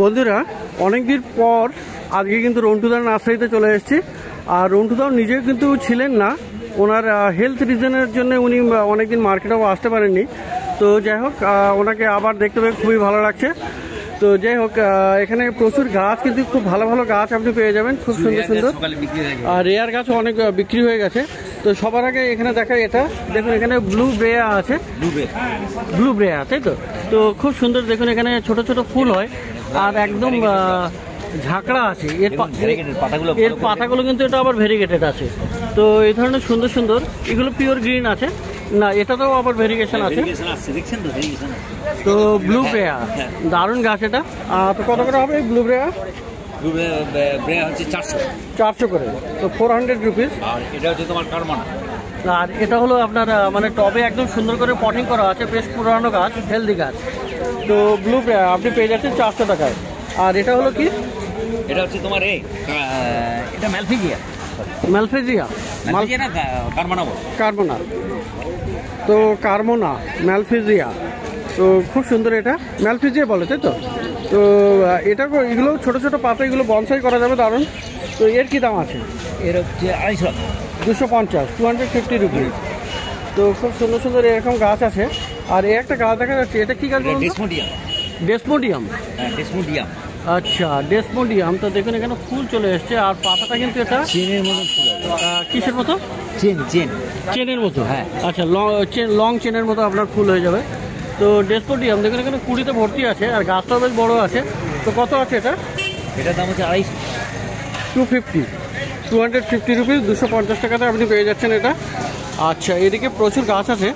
বন্ধুরা অনেক দিন পর আজকে কিন্তু রন্টুদার নার্সারিতে চলে এসেছি। আর রন্টুদাও নিজেও কিন্তু ছিলেন না, ওনার হেলথ রিজনের জন্য উনি অনেকদিন মার্কেটেও আসতে পারেননি। তো যাই হোক, ওনাকে আবার দেখতে পেয়ে খুবই ভালো লাগছে। তো যাই হোক, এখানে প্রচুর গাছ, কিন্তু খুব ভালো ভালো গাছ আপনি পেয়ে যাবেন, খুব সুন্দর সুন্দর। আর রেয়ার গাছও অনেক বিক্রি হয়ে গেছে। তো সবার আগে এখানে দেখা, এটা দেখুন, এখানে ব্লু ব্রেয়া আছে, ব্লু ব্রেয়া, তাই তো? তো খুব সুন্দর, দেখুন এখানে ছোট ছোট ফুল হয় আর একদম ঝাঁকড়া আছে। এর পাতাগুলো কিন্তু এটা আবার ভেরিগেটেড আছে। তো এই ধরনের সুন্দর সুন্দর, এগুলো পিওর গ্রিন আছে না, এটাতেও আবার ভেরিগেশন আছে। তো ব্লু ব্রেয়া দারুণ গাছ এটা। তো কত করে হবে ব্লু ব্রেয়া? হচ্ছে 400 করে, তো 400 রুপিস। আর এটা হচ্ছে তোমার কারমানা। আর এটা হলো আপনার মানে টবে একদম সুন্দর করে পটিং করা আছে, বেশ পুরানো গাছ, হেলদি গাছ। তো ব্লু ব্রেয়া আপনি পেয়ে যাচ্ছেন 400 টাকায়। আর এটা হলো কি? এটা হচ্ছে তোমার এটা ম্যালফিজিয়া। ম্যালফিজিয়া না, কারমানা বল। কার্বোনা, তো কার্বোনা ম্যালফিজিয়া, তো খুব সুন্দর। এটা ম্যালফিজিয়া বলে, তাই তো? তো এটা এগুলো ছোট ছোট পাতা, এগুলো বনসাই করা যাবে, দারুণ। তো এর কি দাম আছে? এর হচ্ছে 250, 250, 250 রুপিস। তো খুব সুন্দর সুন্দর এরকম গাছ আছে। আর এই একটা গাছ দেখা যাচ্ছে, এটা কি গাছ? ডেসমোডিয়াম। ডেসমোডিয়াম, ডেসমোডিয়াম। আচ্ছা, ডেসমোডিয়াম। তো দেখুন এখানে ফুল চলে এসছে, আর পাতাটা কিন্তু এটা চেনের মতো ফুল। কিসের মতো? চেনের মতো। হ্যাঁ, আচ্ছা, লং চেনের মতো আপনার ফুল হয়ে যাবে। তো ডেসমোডিয়াম দেখুন এখানে কুড়িতে ভর্তি আছে, আর গাছটাও বেশ বড় আছে। তো কত আছে এটা? এটার দাম হচ্ছে 250, 250 রুপিস, 250 টাকাতে আপনি পেয়ে যাচ্ছেন এটা। আচ্ছা, এদিকে প্রচুর গাছ আছে।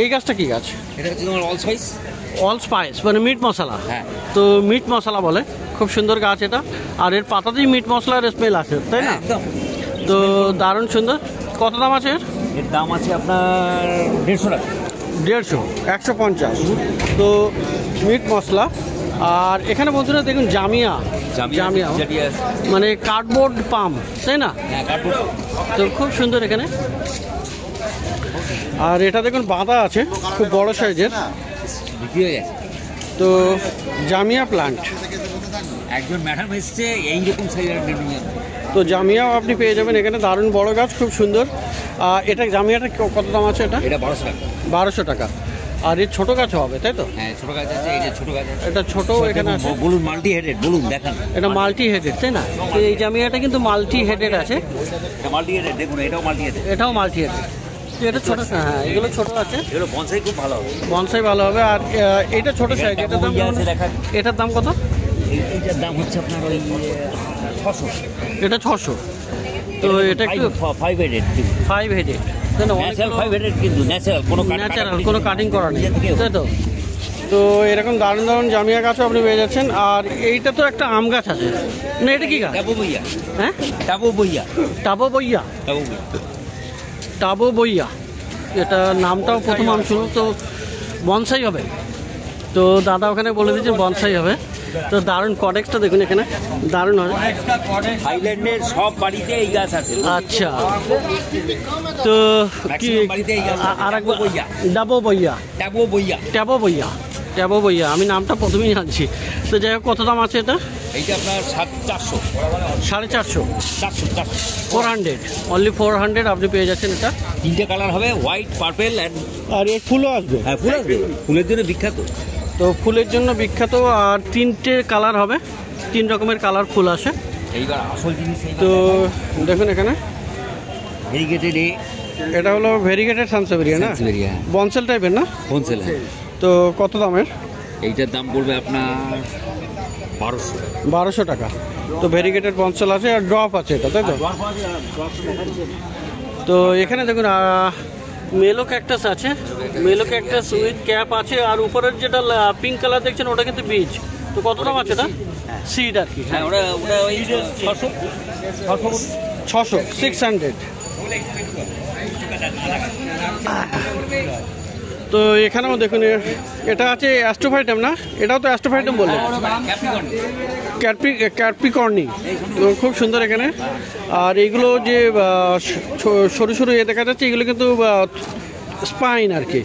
এই গাছটা কি গাছ? এটা হচ্ছে তোমার অল স্পাইস। অল স্পাইস মানে মিট মশলা। হ্যাঁ, তো মিট মশলা বলে, খুব সুন্দর গাছ এটা। আর এর পাতাতেই মিট মশলার স্মেল আছে, তাই না? একদম। তো দারুণ সুন্দর। কত দাম আছে এর? এর দাম আছে আপনার 150 টাকা। 150, 150। তো মিট মশলা। আর এখানে বন্ধুরা দেখুন জামিয়া, মানে কার্ডবোর্ড পাম, তাই না? হ্যাঁ, কার্ডবোর্ড। তো খুব সুন্দর এখানে। আর এটা দেখুন বাঁধা আছে, খুব বড় সাইজের। তো জামিয়া প্লান্ট, একজন ম্যাডাম এসছে এইরকম সাইজের। তো জামিয়াও আপনি পেয়ে যাবেন এখানে, দারুণ বড় গাছ, খুব সুন্দর। এটা জামিয়াটা কত দাম আছে? এটা 1200 টাকা। 1200 টাকা। আর এর ছোট গাছ হবে, তাই তো? হ্যাঁ, ছোট গাছ আছে, এই যে ছোট গাছ আছে। এটা ছোট এখানে আছে, বলুন মাল্টি হেডেড, বলুন দেখান। এটা মাল্টি হেডেড, তাই না? তো এই জামিয়াটা কিন্তু মাল্টি হেডেড আছে। এটা মাল্টি হেডেড, দেখুন এটাও মাল্টি হেডেড। এটাও মাল্টি হেডেড। এটা ছোট, হ্যাঁ এগুলো ছোট আছে। এগুলো বনসাই খুব ভালো হবে, বনসাই ভালো হবে। আর এটা ছোট সাইজ, এটার দাম এটার দাম কত? এইটার দাম হচ্ছে আপনার ওই 600। এটা 600। তো এটা একটু 5 হেডেড, 5 হেডেড, তাই না? ন্যাচারাল 5 হেডেড, কিন্তু ন্যাচারাল কোনো কাটিং করা নেই, তাই তো? তো এরকম দারুণ দারুণ জামিয়া গাছও আপনি পেয়ে যাচ্ছেন। আর এইটা তো একটা আম গাছ আছে না, এটা কি গাছ? টাবো বইয়া। হ্যাঁ, টাবো বইয়া। টাবো বইয়া, টাবো বইয়া। এটা নামটাও প্রথম আমি শুনুন। তো বনসাই হবে, তো দাদা ওখানে বলে দিয়েছে বনসাই হবে। তো দারুণ কডেক্সটা দেখুন এখানে, দারুণ হয়। থাইল্যান্ডের সব বাড়িতে এই গাছ আছে। আচ্ছা, তো কি আর একবার? ডাবো বইয়া, ট্যাবো বইয়া, ট্যাবো বইয়া, ট্যাবো বইয়া, আমি নামটা প্রথমেই জানছি। তো যাই হোক, কত দাম আছে এটা? এইটা আপনার 450, 450, 400, 400, অনলি 400 আপনি পেয়ে যাচ্ছেন এটা। 3টে কালার হবে, হোয়াইট, পার্পেল অ্যান্ড। আর এর ফুলও আসবে? হ্যাঁ, ফুল আসবে, ফুলের জন্য বিখ্যাত। তো ফুলের জন্য বিখ্যাত। আর 3টে কালার হবে, 3 রকমের কালার ফুল আসে। এইবার আসল জিনিস, তো দেখুন এখানে ভেরিগেটেড। এটা হলো ভেরিগেটেড সানসেভেরিয়া, না বনসেল টাইপের, না বনসেল? তো কত দামের? এইটার দাম পড়বে আপনার 1200 টাকা। তো ভেরিগেটেড বনসেল আছে, আর ড্রপ আছে এটা, তাই তো? তো এখানে দেখুন মেলো ক্যাকটাস আছে, মেলো ক্যাকটাস উইথ ক্যাপ আছে। আর উপরের যেটা পিঙ্ক কালার দেখছেন ওটা কিন্তু বীজ। তো কত দাম আছে এটা? সিড আর কি। হ্যাঁ, ওটা 600, 600। তো এখানেও দেখুন এটা আছে অ্যাস্ট্রোফাইটাম, না? এটাও তো অ্যাস্ট্রোফাইটাম বলে, ক্যাপ্রিকর্নি। তো খুব সুন্দর এখানে। আর এইগুলো যে সরু সরু দেখা যাচ্ছে, এগুলো কিন্তু স্পাইন আর কি।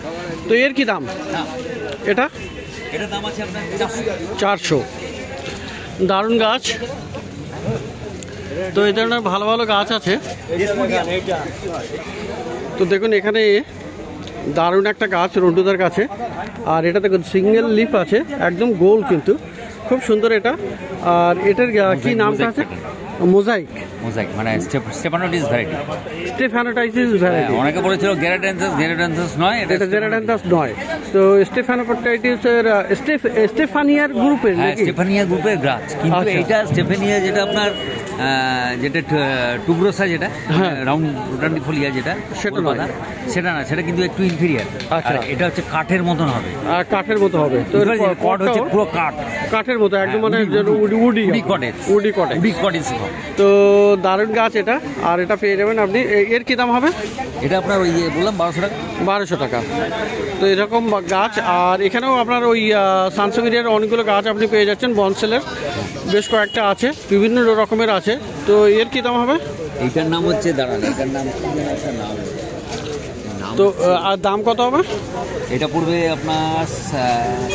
তো এর কি দাম? এটা এটার দাম আছে আপনার 400। দারুণ গাছ। তো এই ধরনের ভালো ভালো গাছ আছে। তো দেখুন এখানে দারুণ একটা গাছ রন্টুদার কাছে। আর এটা দেখুন সিঙ্গেল লিফ আছে, একদম গোল, কিন্তু খুব সুন্দর এটা। আর এটার কি নামটা আছে? মোজাইক। মোজাইক মানে স্টেফানোটিস ভ্যারাইটি। স্টেফানোটাইটিস ভ্যারাইটি। অনেকে বলেছিল গেরাডেন্থাস নয়, এটা গেরাডেন্থাস নয়। তো স্টেফানোটাইটিস এর স্টেফানিয়ার গ্রুপের নাকি? স্টেফানিয়া গ্রুপের গাছ, কিন্তু এটা স্টেফানিয়া যেটা আপনার যেটা টুগ্রোসা, যেটা রাউন্ড রোটান্ডি ফোলিয়া, যেটা সেটা নয়, সেটা না, সেটা কিন্তু একটু ইনফেরিয়ার। আর এটা হচ্ছে কাঠের মতন হবে। আর কাঠের মতো হবে। তো কট হচ্ছে পুরো কাঠের মতো, একদম মানে উডি কটেজ। তো দারুণ গাছ এটা। আর এটা পেয়ে যাবেন আপনি। এর কি দাম হবে? এটা আপনার ওই বললাম 1200 টাকা। 1200 টাকা। তো এরকম গাছ। আর এখানেও আপনার ওই সানসেভিরিয়ার অনেকগুলো গাছ আপনি পেয়ে যাচ্ছেন। বনসেলের বেশ কয়েকটা আছে, বিভিন্ন রকমের আছে। তো এর কি দাম হবে? এইটার নাম হচ্ছে এটার নাম তো আর দাম কত হবে? এটা পড়বে আপনার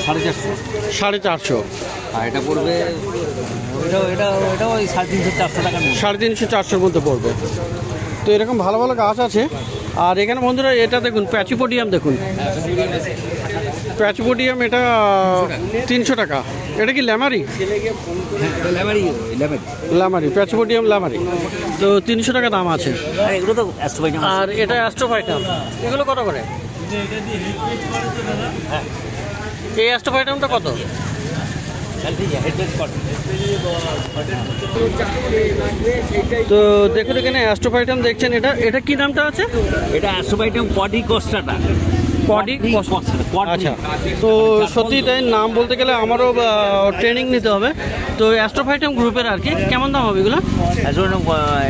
450। 450। আর এটা পড়বে এটা ওই 350-400 টাকা। 350-400-র মধ্যে পড়বে। তো এরকম ভালো ভালো গাছ আছে। আর এখানে বন্ধুরা এটা দেখুন, প্যাচিপোডিয়াম দেখুন। প্যাচিপোডিয়াম এটা 300 টাকা। এটা কি ল্যামারি? ল্যামারি, প্যাচিপোডিয়াম ল্যামারি। তো 300 টাকা দাম আছে। এগুলো তো অ্যাস্ট্রোফাইটাম। আর এটা অ্যাস্ট্রোফাইটাম। এগুলো কত করে? এই অ্যাস্ট্রোফাইটামটা কত? তো দেখুন এখানে অ্যাস্ট্রোফাইটাম দেখছেন। এটা কি নামটা আছে? এটা অ্যাস্ট্রোফাইটাম কডিকোস্টাটা। আচ্ছা। তো সত্যি তাই, নাম বলতে গেলে আমারও ট্রেনিং নিতে হবে। তো অ্যাস্ট্রোফাইটাম গ্রুপের আর কি কেমন দাম হবে এগুলো?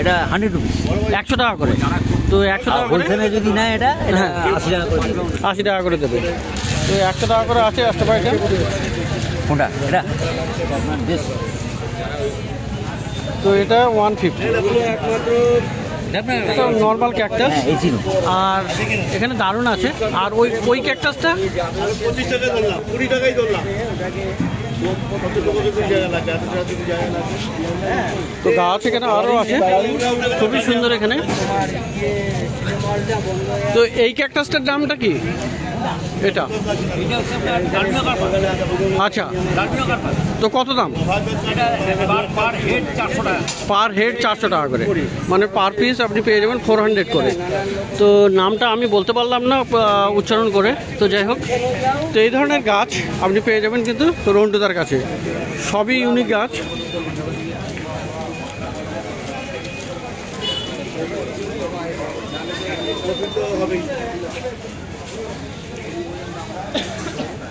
এটা 100 রুপিস, 100 টাকা করে। তো 100 টাকা করে যদি না, এটা 80 টাকা করে দেবে। তো 100 টাকা করে আছে অ্যাস্ট্রোফাইটাম। কোনটা? এটা তো এটা 150। এটা নর্মাল ক্যাকটাস। আর এখানে দারুণ আছে। আর ওই ক্যাকটাসটা 25 টাকা ধরলাম, 20 টাকাই ধরলাম। তো গাছ এখানে আরও আছে, খুবই সুন্দর এখানে। তো এই ক্যাকটাসটার দামটা কি? এটা আচ্ছা। তো কত দাম? পার হেড 400 টাকা করে, মানে পার পিস আপনি পেয়ে যাবেন 400 করে। তো নামটা আমি বলতে পারলাম না উচ্চারণ করে। তো যাই হোক, তো এই ধরনের গাছ আপনি পেয়ে যাবেন কিন্তু রন্টুদার কাছে। সবই ইউনিক গাছ।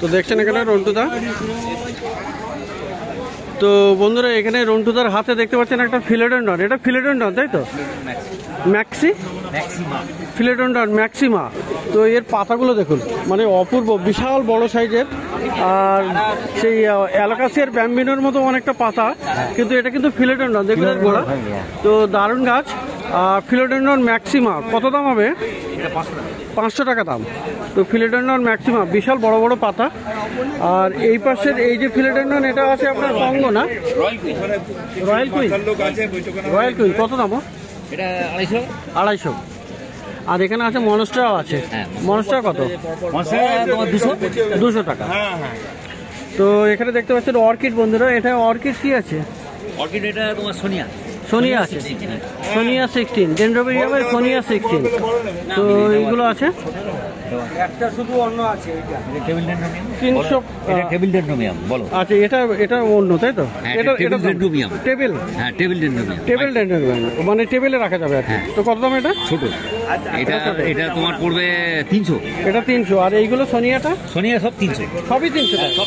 তো দেখছেন এখানে রন্টুদা। তো বন্ধুরা এখানে রন্টুদার হাতে দেখতে পাচ্ছেন একটা ফিলোডেন্ড্রন। এটা ফিলোডেন্ড্রন তাই তো? Philodendron maxima. তো এর পাতাগুলো দেখুন, মানে অপূর্ব, বিশাল বড় সাইজের। আর সেই অ্যালোকাসিয়ার ব্যাম্বিনোর মতো অনেকটা পাতা, কিন্তু এটা কিন্তু ফিলোডেন্ড্রন। দেখুন গোড়া। তো দারুণ গাছ। ফিলোডেন্ড্রন ম্যাক্সিমা কত দাম হবে? 500 টাকা দাম। তো ফিলোডেন্ড্রন ম্যাক্সিমা বিশাল বড় বড় পাতা। আর এই পাশের এই যে ফিলোডেন্ড্রন, এটা আছে আপনার কঙ্গো না? রয়্যাল কুইন কত দাম? এটা 250। আর এখানে আছে মনস্টারাও আছে। মনস্টার কত? 200 টাকা। তো এখানে দেখতে পাচ্ছেন অর্কিড বন্ধুরা। এটা অর্কিড কি আছে? অর্কিড এটা তোমার সোনিয়া আছে। সোনিয়া 16, ডেনড্রোবিয়ামের সোনিয়া 16। তো এইগুলো আছে। একটা শুধু অন্য আছে, এটা 300। এটা টেবিল ডেনড্রোবিয়াম বলো। আচ্ছা, এটা অন্য তাই তো? এটা ডেনড্রোবিয়াম। টেবিল, হ্যাঁ টেবিল ডেনড্রোবিয়াম। টেবিল ডেনড্রোবিয়াম মানে টেবিলে রাখা যাবে। তো কত দাম এটা? ছোট। এটা তোমার পড়বে 300। এটা 300। আর এইগুলো সোনিয়া সব 300। সবই 300 টাকা।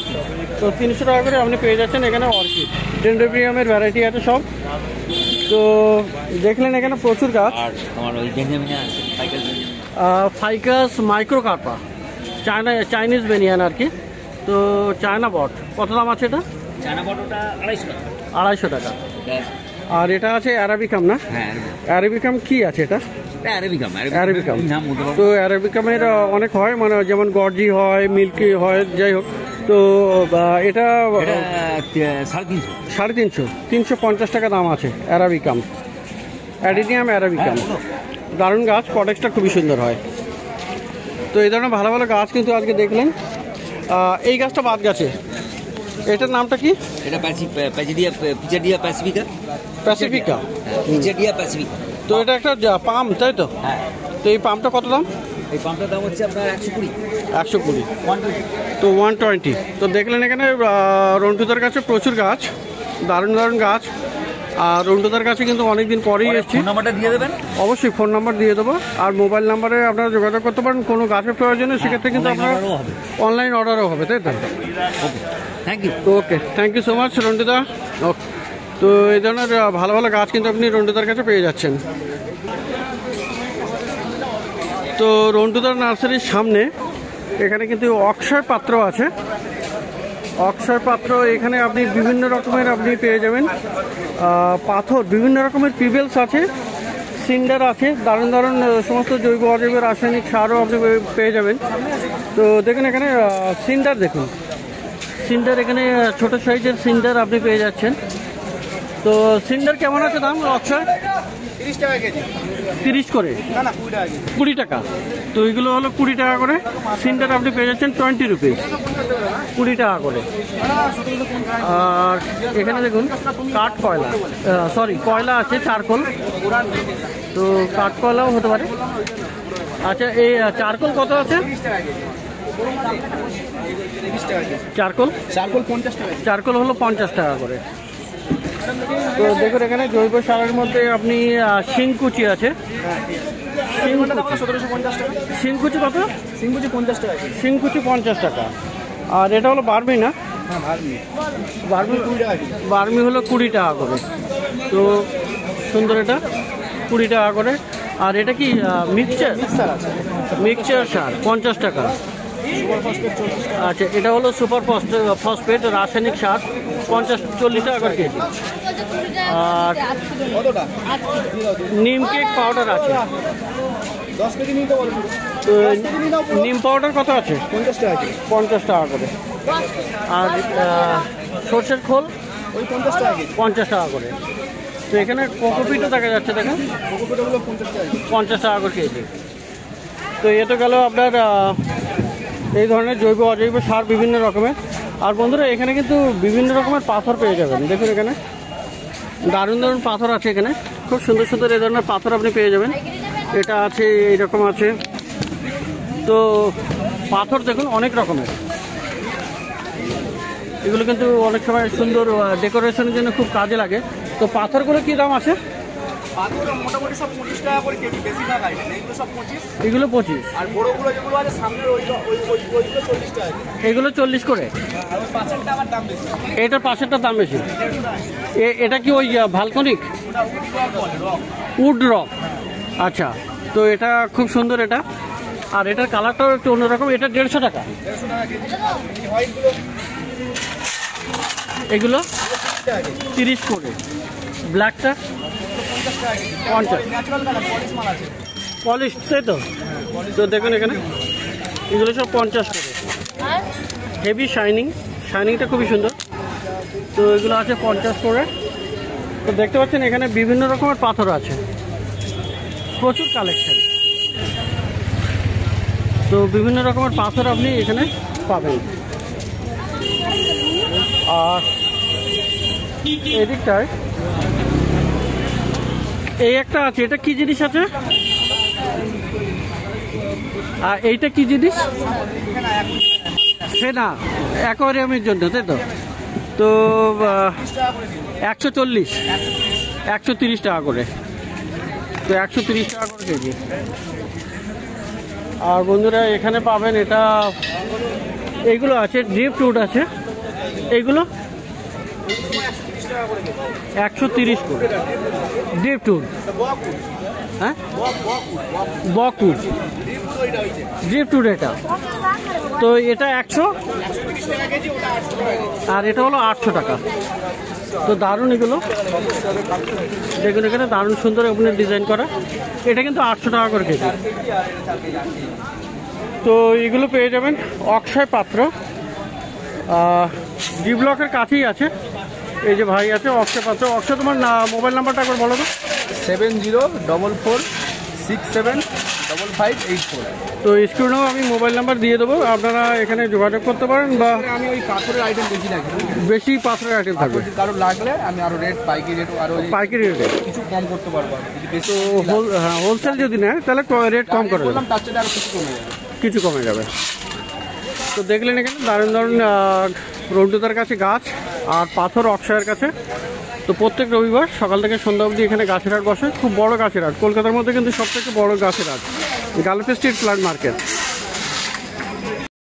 তো 300 টাকা করে আপনি পেয়ে যাচ্ছেন এখানে অর্কিড। ডেনড্রোবিয়ামের ভ্যারাইটি আছে সব। তো দেখলেন এখানে প্রচুর গাছ। আর তোমার ওই বেনিয়ামিনা আছে, ফাইকাস মাইক্রোকার্পা, চাইনিজ বেনিয়ান আর কি। তো চায়না বট কত দাম আছে? এটা চায়না বট, ওটা 250 টাকা। আর এটা আছে অ্যারাবিকাম না? হ্যাঁ, অ্যারাবিকাম কি আছে এটা? অ্যারাবিকাম। তো অ্যারাবিকামের অনেক হয়, মানে যেমন গর্জি হয়, মিল্কি হয়, যাই হোক। তো এটা 350 350, 350 টাকা দাম আছে। অ্যারাবিকাম, অ্যাডিনিয়াম অ্যারাবিকাম, দারুণ গাছ, কটেক্সটা খুবই সুন্দর হয়। তো এই ধরনের ভালো ভালো গাছ কিন্তু আজকে দেখলেন। এই গাছটা বাদ গেছে, এটার নামটা কি? এটা পিচাডিয়া প্যাসিফিকা। প্যাসিফিকা, পিচাডিয়া প্যাসিফিকা। তো এটা একটা পাম, তাই তো? হ্যাঁ। তো এই পামটা কত দাম? এই পাম্পটার দাম হচ্ছে আপনার 120। 120, তো 120। তো দেখলেন এখানে রন্টুদার কাছে প্রচুর গাছ, দারুণ দারুণ গাছ। আর রন্টুদার কাছে কিন্তু অনেকদিন পরেই এসেছি। ফোন নাম্বারটা দিয়ে দেবেন? অবশ্যই ফোন নাম্বার দিয়ে দেবো, আর মোবাইল নাম্বারে আপনারা যোগাযোগ করতে পারেন কোনো গাছের প্রয়োজনে। সেক্ষেত্রে কিন্তু আপনার অনলাইন অর্ডারও হবে, তাই তো? Thank you. তো okay, thank you so much রন্টুদা। ওকে, তো এই ধরনের ভালো ভালো গাছ কিন্তু আপনি রন্টুদার কাছে পেয়ে যাচ্ছেন। তো রন্টুদার নার্সারির সামনে এখানে কিন্তু অক্ষয় পাত্র আছে। অক্ষয় পাত্র, এখানে আপনি বিভিন্ন রকমের আপনি পেয়ে যাবেন পাথর, বিভিন্ন রকমের পিবেলস আছে, সিন্ডার আছে, দারুণ দারুণ সমস্ত জৈব অজৈব রাসায়নিক সারও আপনি পেয়ে যাবেন। তো দেখুন এখানে সিন্ডার, দেখুন সিন্ডার, এখানে ছোট সাইজের সিন্ডার আপনি পেয়ে যাচ্ছেন। তো সিন্ডার কেমন আছে দাম অক্ষয়? 30 টাকা কেজি। 30 করে? না না, 20 টাকা কেজি। 20 টাকা। তো এইগুলো হলো 20 টাকা করে। সিন্ডার আপনি পেয়ে যাচ্ছেন 20 রুপিস, 20 টাকা করে। আর এখানে দেখুন কাঠ কয়লা, সরি কয়লা আছে, চারকোল। তো কাঠ কয়লাও হতে পারে। আচ্ছা, এই চারকোল কত আছে? চারকোল 50 টাকা। চারকোল হলো 50 টাকা করে। তো দেখুন এখানে জৈব সারের মধ্যে আপনি শিংকুচি আছে। শিংকুচি কত? সিংকুচি 50 টাকা। শিংকুচি 50 টাকা। আর এটা হলো বার্মি না? হ্যাঁ, বার্মি 20 টাকা। বার্মি হলো 20 টাকা করে। তো সুন্দর, এটা 20 টাকা করে। আর এটা কি মিক্সচার? মিক্সচার সার 50 টাকা। আচ্ছা, এটা হলো সুপার ফসফেট রাসায়নিক সার 40 টাকা করে কেজি। আর নিম কেক পাউডার আছে 10 কেজি নিতে বলুন। তো নিম পাউডার কত আছে? 50 টাকা। 50 টাকা করে। আর সর্ষের খোল ওই 50 টাকা। 50 টাকা করে। তো এখানে কোকোপিটও দেখা যাচ্ছে, দেখেন কোকোপিটগুলো 50 টাকা। 50 টাকা করে কেজি। তো এ তো গেল আপনার এই ধরনের জৈব অজৈব সার বিভিন্ন রকমের। আর বন্ধুরা এখানে কিন্তু বিভিন্ন রকমের পাথর পেয়ে যাবেন। দেখুন এখানে দারুণ দারুণ পাথর আছে, এখানে খুব সুন্দর সুন্দর এই ধরনের পাথর আপনি পেয়ে যাবেন। এটা আছে, এইরকম আছে। তো পাথর দেখুন অনেক রকমের, এগুলো কিন্তু অনেক সময় সুন্দর ডেকোরেশনের জন্য খুব কাজে লাগে। তো পাথরগুলো কী দাম আছে? পাথর মোটামুটি সব 25 টাকা করে কেজি, বেশি টাকা এগুলো সব 25। এগুলো 25। আর বড়গুলো যেগুলো আছে সামনের ওইগুলো 40 টাকা। এগুলো 40 করে। আর ওই পাশেরটা আমার দাম বেশি। এটার পাশেরটার দাম বেশি। এটা কি ওই ভালকনিক? Would rock. আচ্ছা, তো এটা খুব সুন্দর এটা। আর এটার কালারটাও একটু অন্যরকম। এটা 150 টাকা। 150 টাকা কেজি। এই হোয়াইটগুলো এগুলো 30 করে। ব্ল্যাকটা 50 টাকা কেজি। 50। ন্যাচারাল কালার, পলিশ মাল আছে। পলিশ, তাই তো? তো দেখুন এখানে এগুলো সব 50 করে। হেভি শাইনিং, শাইনিংটা খুবই সুন্দর। তো এগুলো আছে 50 করে। তো দেখতে পাচ্ছেন এখানে বিভিন্ন রকমের পাথর আছে, প্রচুর কালেকশন। তো বিভিন্ন রকমের পাথর আপনি এখানে পাবেন। আর এদিকটায় এই একটা আছে, এটা কি জিনিস আছে? আর এইটা কি জিনিস? সেনা, অ্যাকোয়ারিয়ামের জন্য, তাই তো? তো 140, 130 টাকা করে। তো 130 টাকা করে কেজি। আর বন্ধুরা এখানে পাবেন এটা, এইগুলো আছে ড্রিফটউড আছে, এইগুলো 130 করে ড্রিফটউড। হ্যাঁ, বকউড ড্রিফটউড এটা। তো এটা 130 টাকা কেজি, ওটা 800 টাকা কেজি। আর এটা হলো 800 টাকা। তো দারুণ এগুলো, দেখুন এখানে দারুণ সুন্দর আপনার ডিজাইন করা। এটা কিন্তু 800 টাকা করে কেজি। তো এগুলো পেয়ে যাবেন অক্ষয় পাত্র। ডি ব্লকের কাছেই আছে। এই যে ভাই আছে অক্ষয় পাত্র। অক্ষয়, তোমার মোবাইল নাম্বারটা একবার বলো তো। 7044675584। তো স্ক্রিনেও আমি মোবাইল নাম্বার দিয়ে দেবো, আপনারা এখানে যোগাযোগ করতে পারেন। বা আমি ওই পাথরের আইটেম বেশি রাখি, বেশি পাথরের আইটেম থাকবে, কারো লাগলে আমি আরো রেট পাইকারি রেট আরো পাইকারি রেটে কিছু কম করতে পারবো। তো হোলসেল যদি নেয় তাহলে রেট কম করে দেবেন, তার চেয়ে আরো কিছু কমে যাবে, কিছু কমে যাবে। তো দেখলেন এখানে দারুণ দারুণ রন্টুদার কাছে গাছ আর পাথর অক্ষয়ের কাছে। তো প্রত্যেক রবিবার সকাল থেকে সন্ধ্যা অবধি এখানে গাছের হাট বসে, খুব বড় গাছের হাট, কলকাতার মধ্যে কিন্তু সবথেকে বড় গাছের হাট, গালফে স্ট্রিট প্লান্ট মার্কেট।